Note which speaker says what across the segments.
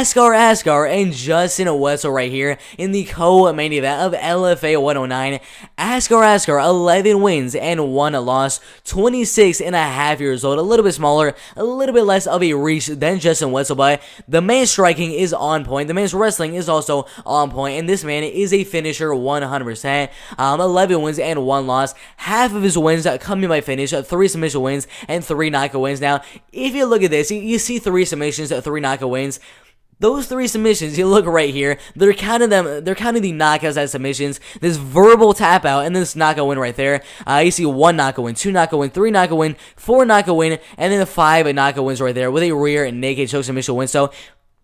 Speaker 1: Askar and Justin Wetzell right here in the co-main event of LFA 109. Askar, 11 wins and 1 loss, 26 and a half years old, a little bit smaller, a little bit less of a reach than Justin Wetzell, but the man's striking is on point, the man's wrestling is also on point, and this man is a finisher 100%. 11 wins and 1 loss, half of his wins coming by finish, 3 submission wins and 3 knockout wins. Now, if you look at this, you see 3 submissions, 3 knockout wins. Those 3 submissions, you look right here, they're counting the knockouts as submissions, this verbal tap out, and this knockout win right there. You see 1 knockout win, 2 knockout win, 3 knockout win, 4 knockout win, and then 5 knockout wins right there with a rear naked choke submission win. So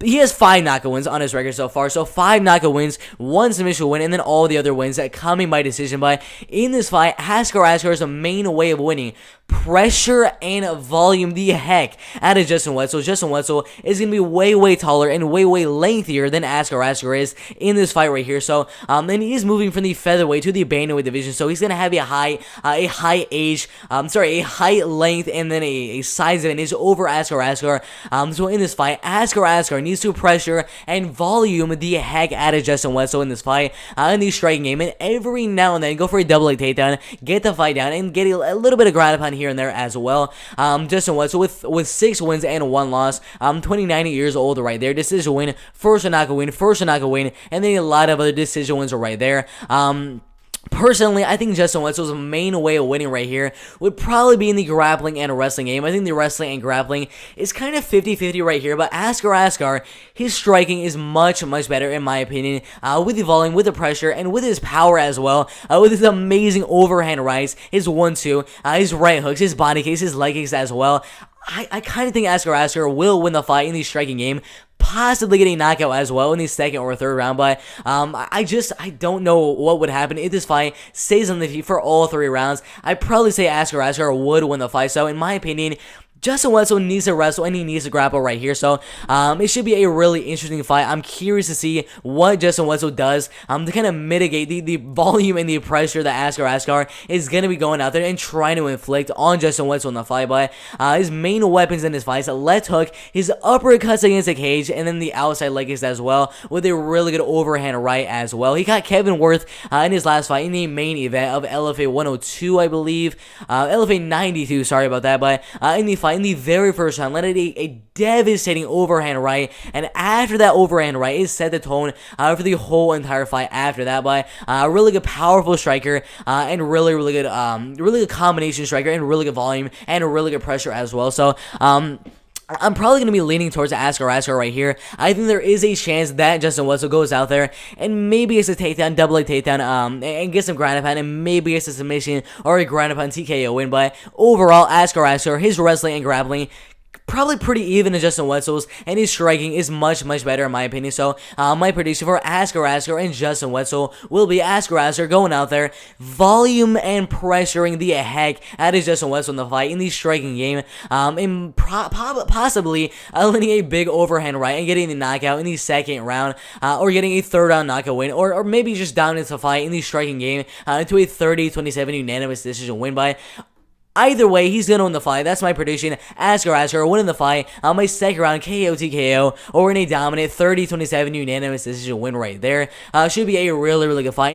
Speaker 1: he has 5 knockout wins on his record so far. So 5 knockout wins, 1 submission win, and then all the other wins that coming by decision. But in this fight, Askar's main way of winning, pressure and volume the heck out of Justin Wetzell. Justin Wetzell is going to be way taller and way lengthier than Askar is in this fight right here. So and he's moving from the featherweight to the bantamweight division. So he's going to have a high length and then a size advantage over Askar. So in this fight, Askar needs to pressure and volume the heck out of Justin Wetzell in this fight, in the striking game, and every now and then go for a double leg takedown, get the fight down, and get a little bit of ground upon here and there as well. Justin Wetzell with 6 wins and 1 loss, 29 years old right there, decision win, first knockout win, and then a lot of other decision wins right there. Personally, I think Justin Wetzell's main way of winning right here would probably be in the grappling and wrestling game. I think the wrestling and grappling is kind of 50-50 right here, but Askar, his striking is much better in my opinion, with the volume, with the pressure, and with his power as well, with his amazing overhand rights, his 1-2, his right hooks, his body kicks, his leg kicks as well. I kind of think Askar will win the fight in the striking game, possibly getting knockout as well in the second or third round, but I don't know what would happen if this fight stays on the feet for all 3 rounds. I'd probably say Askar would win the fight. So in my opinion, Justin Wetzell needs to wrestle and he needs to grapple right here. So it should be a really interesting fight. I'm curious to see what Justin Wetzell does to kind of mitigate the volume and the pressure that Askar is going to be going out there and trying to inflict on Justin Wetzell in the fight. But his main weapons in this fight is a left hook, his uppercuts against the cage, and then the outside leg kicks as well, with a really good overhand right as well. He got Kevin Worth in his last fight in the main event of LFA 102, I believe. LFA 92, sorry about that. But in the fight, in the very first round, landed a devastating overhand right, and after that overhand right, it set the tone for the whole entire fight after that. By a really good, powerful striker, and really good combination striker, and really good volume, and really good pressure as well. So I'm probably going to be leaning towards Askar right here. I think there is a chance that Justin Wetzell goes out there and maybe gets a takedown, double leg takedown, and gets some ground upon, and maybe gets a submission or a ground upon TKO win. But overall, Askar, his wrestling and grappling, probably pretty even to Justin Wetzell's, and his striking is much better in my opinion. So my prediction for Askar and Justin Wetzell will be Askar going out there, volume and pressuring the heck out of Justin Wetzell in the fight in the striking game, and possibly landing a big overhand right and getting the knockout in the second round, or getting a third round knockout win, or maybe just down into the fight in the striking game into a 30-27 unanimous decision win. By either way, he's going to win the fight. That's my prediction. Askar winning the fight on my second round KO TKO, or in a dominant 30-27 unanimous decision win right there. Should be a really good fight.